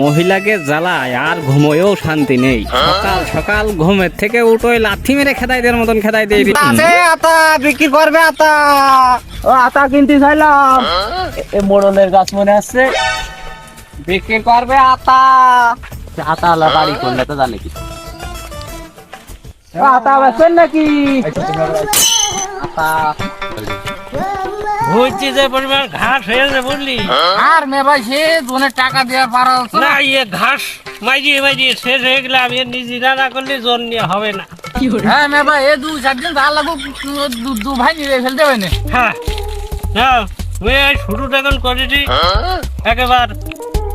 মহিলাকে জ্বালায় আর ঘুমোয়ও শান্তি নেই। সকাল সকাল ঘুমের থেকে উঠোয় লাথি মেরে খেদাই দেওয়ার মতন খেদাই দেয়। আছে আতা বিক্রি করবে আতা। ও আতা কিনতে চাইলাম, এ মোড়লের গাছ মনে আসছে, বিক্রি করবে আতা। আতা আলা বাড়ি করলে তো জানে কি আতা বেচেন নাকি? আতা বুঝছি যে পরিমাণ ঘাস হয়েছে বুঝলি। আর মে ভাই সে জনের টাকা দেওয়ার পারা না ইয়ে ঘাস মাইজিয়ে মাইজিয়ে শেষ হয়ে গেলে আমি নিজে না করলে জন নিয়ে হবে না। হ্যাঁ মে ভাই এ 2-4 দিন ভালো লাগু, দু ভাই নিয়ে ফেলতে হবে না। হ্যাঁ না ওই শুরু এখন করেছি একেবার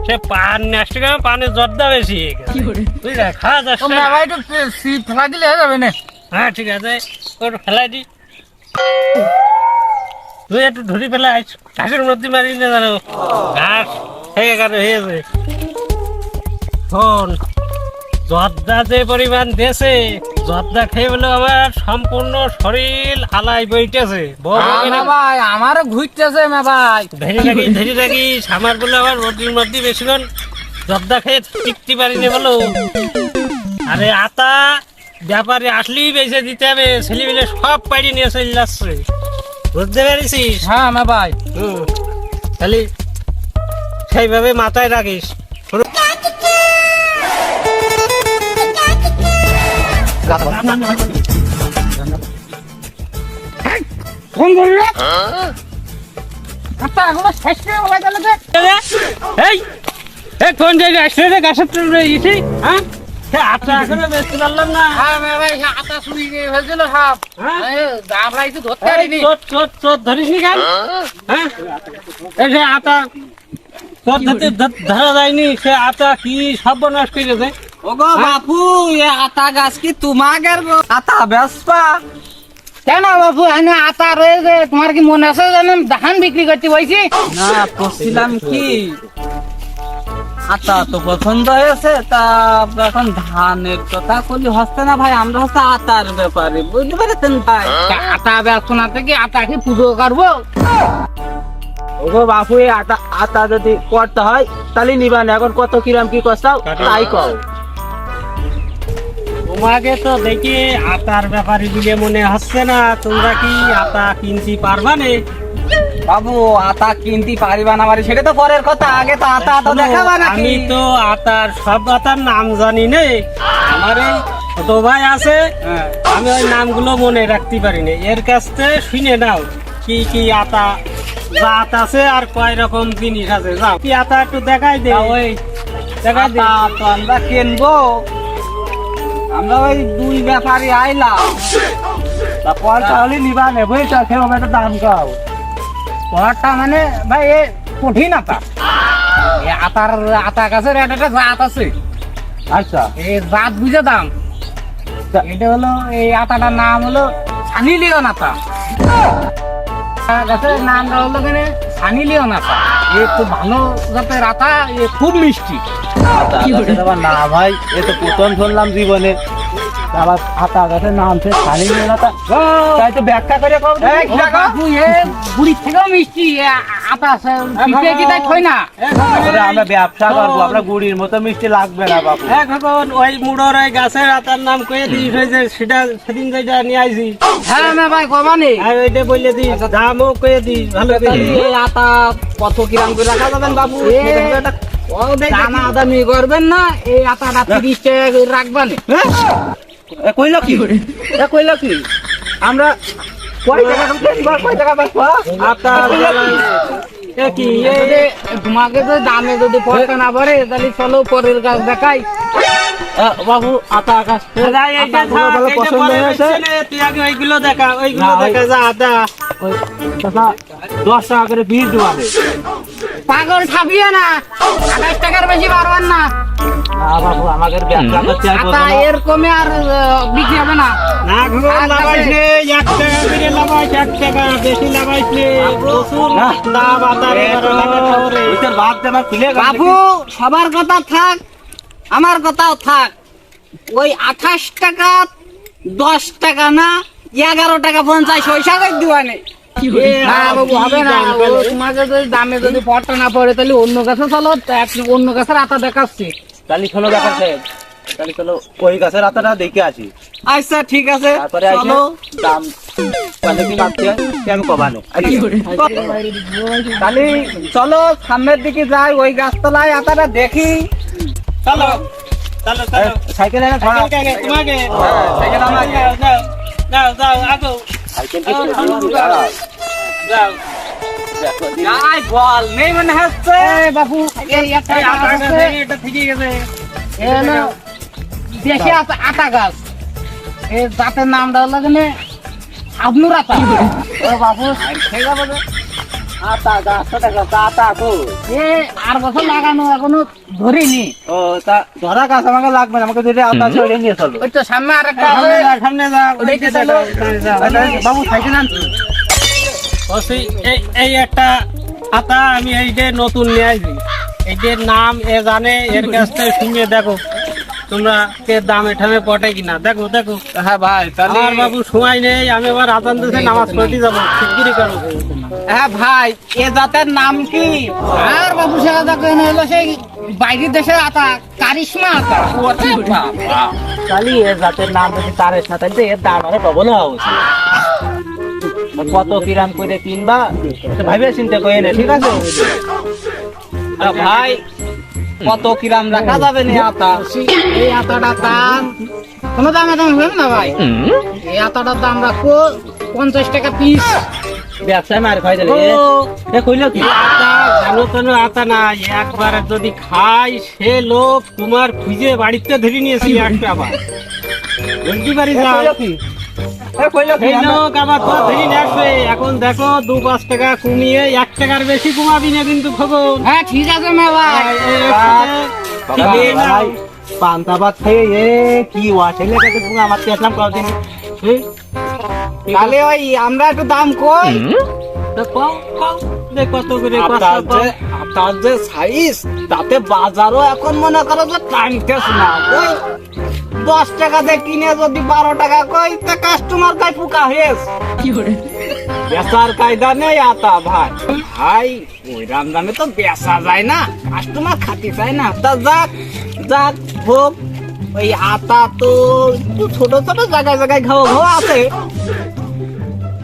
সে পান নেক্সট টাকা পানে জর্দা বেশি বুঝলে খাওয়া যাচ্ছে তোমরা ভাই একটু সিট ফেলা দিলে হয়ে যাবে না? হ্যাঁ ঠিক আছে ওর ফেলাই দি, তুই একটু ধরি ফেলাই ঘাসের মধ্যে মারি না জানো ঘাস হয়ে গেল হয়েছে। শোন জর্দা যে পরিমাণ দেশে জর্দা খেয়ে বলে আমার সম্পূর্ণ শরীর হালাই বইতেছে। ভাই আমারও ঘুরতেছে মে ভাই। ধরে থাকি আমার বলে আমার রোটির মধ্যে বেশিক্ষণ জর্দা খেয়ে টিকতে পারিনি বলো। আরে আতা ব্যাপারে আসলেই বেঁচে দিতে হবে, ছেলে মিলে সব পাড়ি নিয়ে চলে যাচ্ছে বুঝতে পেরেছিস। হ্যাঁ মে ভাই খালি সেইভাবে মাথায় রাখিস। ফোন করলে আচ্ছা এগুলো শেষ করে বলা গেল যে এই এই কোন জায়গায় আসলে রে গাছের তুলে গেছি হ্যাঁ আটা এখনো বেচতে পারলাম না। হ্যাঁ মে ভাই আটা চুরি করে ফেলছিল সব। আমরা একটু ধরতে পারিনি। চোর ধরিস নি কেন? হ্যাঁ এই যে আটা চোর ধরা যায়নি, সে আটা কি সর্বনাশ করেছে। ওগো বাপু এ আতা গাছ কি তোমাদের আতা বেচপা? কেন বাপু এনে আতা রয়েছে, তোমার কি মনে আছে জানেন ধান বিক্রি করতে বলছি না? করছিলাম কি আতা তো পছন্দ হয়েছে, তা এখন ধানের কথা বলি হচ্ছে না ভাই, আমরা হচ্ছে আতার ব্যাপারে বুঝতে পেরেছেন ভাই। আতা বেচবো না থেকে আতা কি পুজো করবো? ওগো বাপু এই আতা আতা যদি করতে হয় তাহলে নিবান, এখন কত কিরাম কি কষ্টাও তাই কও। তোমাকে তো দেখি আটার ব্যাপারে দিলে মনে হচ্ছে না, তোমরা কি আটা কিনতে পারবা না? বাবু আতা কিনতে পারিবা না মানে সেটা তো পরের কথা, আগে তো আতা তো দেখাবা নাকি? আমি তো আটার সব আটার নাম জানি না, আমার এই ছোট ভাই আছে আমি ওই নামগুলো মনে রাখতে পারি না। এর কাছ থেকে শুনে নাও কি কি আটা জাত আছে আর কয় রকম জিনিস আছে। যাও কি আটা একটু দেখাই দে। ওই দেখাই দে। আতা তো আমরা কিনবো, আমরা ওই দুই ব্যাপারে আইলাম, তা পরটা হলে নিবা নেবো, এটা খেয়ে একটা দাম কাও। পরটা মানে ভাই এ কঠিন আতা, এ আতা গাছের একটা জাত আছে। আচ্ছা এই জাত বুঝে দাম, এটা হলো এই আতাটার নাম হলো সানি লিওন আতা। গাছের নামটা হলো কেনে সানি লিওন আতা। এ খুব ভালো জাতের আতা, এ খুব মিষ্টি। না ভাই এ তো প্রথম শুনলাম জীবনে, আবার আতা গাছের নাম সে সানি লিওন আতা, তাই তো ব্যাখ্যা করে কও। বুড়ির থেকেও মিষ্টি আতা আছে, পিঠে কি তাই থই না? আমরা ব্যবসা করবো, আমরা গুড়ির মতো মিষ্টি লাগবে না বাবু। এখন ওই মুড়োর ওই গাছের আতার নাম কয়ে দিস, ওই যে সেটা সেদিন যেটা নিয়ে আইছি। হ্যাঁ না ভাই কমানি আর ওইটা বললে দিস, দামও কয়ে দিস ভালো করে। এই আতা কত কিরাম করে রাখা যাবেন বাবু? দানা দামি করবেন না, এই আতাটা 30 টাকা করে রাখবেন। কইল কি কইল কি আমরা কয় টাকা বেচবো আতা? কি তোমাকে তো দামে যদি পড়তে না পারে তাহলে চলো পরের গাছ দেখাই। বাবু আতা গাছ পছন্দ হয়েছে, তুই আগে ওইগুলো দেখা, ওইগুলো দেখা যা আদা 10 টাকা করে পিস দেওয়া। পাগল ছাপিয়ে না, 28 টাকার বেশি পারবেন না বাবু, আমাদের ব্যবসা করতে এর কমে আর বিক্রি হবে না। না লাগাইছে 1 টাকা করে লাগাইছে, 1 টাকা বেশি লাগাইছে প্রচুর দাম আদার। বাবু সবার কথা থাক, আমার কথাও থাক, ওই 28 টাকা 10 টাকা না 11 টাকা 50 পয়সা করে দিবানে। না বাবু হবে না, ও তোমাকে যদি দামে যদি পড়তে না পড়ে তাহলে অন্য গাছে চলো, অন্য গাছের আতা দেখাচ্ছি। তাহলে শোনো ব্যাপার সাহেব, তাহলে চলো ওই গাছের আতাটা দেখে আসি, আচ্ছা ঠিক আছে, তারপরে চলো। দাম মানে কি লাগছে আমি কবানো। তাহলে চলো সামনের দিকে যাই, ওই গাছতলায় আতাটা দেখি। চলো চলো চলো সাইকেল এনে সাইকেল কাকে তোমাকে সাইকেল আমাকে। যাও যাও যাও আগো সাইকেল যাও যাই বল নেই মনে হচ্ছে। বাবু এই একটা এই গাছ আটা আছে, গাছে এটা ঠিকই গেছে এ হলো দেশি আতা গাছ, এর জাতের নামটা হলো কিনে আবনুর আতা। ও বাবু ঠিক আছে, আতা গাছ আতা তো এ আর বছর লাগানো এখনো ধরিনি। ও তা ধরা গাছ আমাকে লাগবে না, আমাকে যেটা আতা আছে ওইটা নিয়ে চলো। ওই তো সামনে আরেকটা আছে, সামনে যা ওইটাই চলো। বাবু সাইকেল আন। ওসি এই একটা আতা আমি এই যে নতুন নিয়ে আসি, এইটার নাম এ জানে, এর কাছ থেকে শুনে দেখো তোমরা কে দামে ঠামে পটে কিনা, দেখো দেখো। হ্যাঁ ভাই তাহলে আর বাবু সময় নেই, আমি আবার আজান দিতে নামাজ পড়তে যাবো, শিগগিরই করো। হ্যাঁ ভাই এ জাতের নাম কি? আর বাবু সেটা দেখো এনে হলো সেই বাইরের দেশের আতা, কারিশমা আতা। তাহলে এর জাতের নাম যদি তারের সাথে এর দাম আরো ডবল হওয়া উচিত। কত কিরাম করে কিনবা ভাইবে চিন্তা করে নে, ঠিক আছে? ভাই কত কিরাম রাখা যাবে না আতা? এই আতাটার দাম কোনো দামে দাম হবে না ভাই, এই আতাটার দাম রাখো 50 টাকা পিস। ব্যবসায় মার খাই দিলে এ কইলো কি আতা জানো কেন আতা না, একবার যদি খাই সে লোক তোমার খুঁজে বাড়িতে ধরে নিয়েছি একটা আবার বলতে পারি যাও। এই লোক আবার তো ধরে নিয়ে আসবে। এখন দেখো 2-5 টাকা কমিয়ে 1 টাকার বেশি কমাবি না কিন্তু খবর। হ্যাঁ ঠিক আছে মে ভাই। ঠিকই নাও। পান্তা ভাত খেয়ে এ কি ওয়াশেলে কাছে তুমি আমার আসলাম কদিন। তাহলে ওই আমরা একটু দাম কই। তো কও, কও, দে কত করে আপনার কত যে আপনার যে সাইজ তাতে বাজারও এখন মনে করো যে টাইমটেস না, ওই 10 টাকা দিয়ে কিনে যদি 12 টাকা কই তা কাস্টমার কাই ফুকা হয়েছে। বেচার কায়দা নেই আতা ভাই। ভাই ওই রাম দামে তো বেচা যায় না, কাস্টমার খাতি চায় না। তা যাক যাক হোক, ওই আতা তো একটু ছোট ছোট জায়গায় জায়গায় ঘাও ঘাও আছে,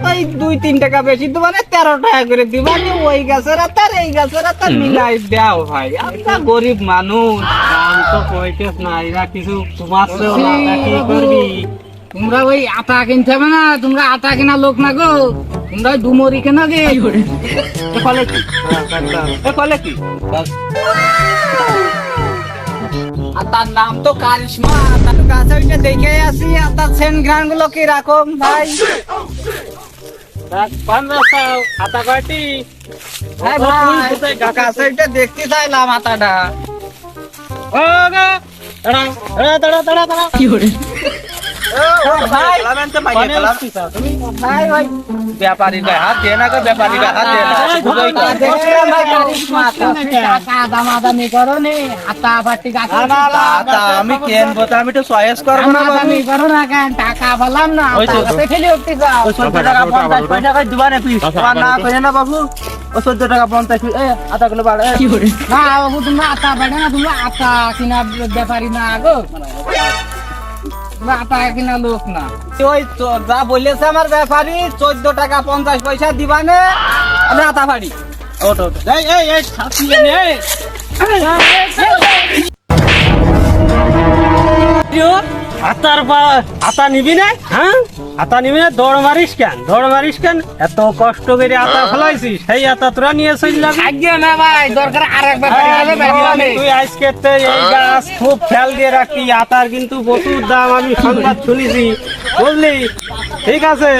ওই 2-3 টাকা বেশি দিবা না, 13 টাকা করে দিবা। ওই গাছের আতার এই গাছের আতার মিলাই দাও ভাই, আমরা গরিব মানুষ। দাম তো কইতেছ না, এরা কিছু তোমারছেও না, তা কি করবি? তোমরা ওই আটা কিনতে হবে না, তোমরা আটা কেনা লোক না গো, তোমরা ওই ডুমরি কেনা গে। ফলে কি ফলে কি আর তার নাম তো কারিশমা, তার কাছে ওইটা দেখে আসি। আর তার সেন্ট গ্রান গুলো কিরকম ভাই? দেখ, 15 টাও, আতা কয়টি? হ্যাঁ ভাই কাছে ওইটা দেখতে চাইলাম আতাটা। ও গো, দাঁড়াও, দাঁড়াও, দাঁড়াও, দাঁড়াও। ভাই মানে উঠছি তো, তুমি? ভাই ভাই ব্যাপারী ভাই হাত দিয়ে না গো, ব্যাপারী ভাই হাত দিয়ে না। বুঝোই তো। দেখছিলাম ভাই কারিশমা আতা। টাকা দামাদামি করো নে, আটা পাটি গাছ তা আমি কিনবো, তা আমি তো চয়েস করবো না বাবু। দামাদামি করো না কেন, টাকা বললাম না, ওই তো। আটা ফেলে উঠতে যাও। ওই 14 টাকা 50 পয়সা করে দিবা না পিস। আমার না কইলে না বাবু, ও 14 টাকা 50 পিস। এ আটা গুলো বাড়ে। না বাবু তোমরা আটা বেড়ে না, তোমরা আটা কিনা ব্যাপারী না গো, তোমরা আটা কিনা লোক না। ওই তো যা বলেছে আমার ব্যাপারী 14 টাকা 50 পয়সা দিবানে, আমি আতা ফাড়ি। ওটো ওটো। এই, এই, এই, ছাতিয়ে নে, এই। আতা নিবি না? হ্যাঁ, আতা নিবি না? দৌড় মারিস কেন? দৌড় মারিস কেন? এত কষ্ট করে আতা ফলাইছিস, সেই আতা তোরা নিয়ে চল যাবি। আজ্ঞে না ভাই, দরকার আরেক ব্যাপারী গেলে ব্যাপারী। তুই আজকে এই গাছ খুব খেয়াল দিয়ে রাখবি, আতার কিন্তু প্রচুর দাম, আমি সংবাদ শুনেছি, বুঝলি? ঠিক আছে।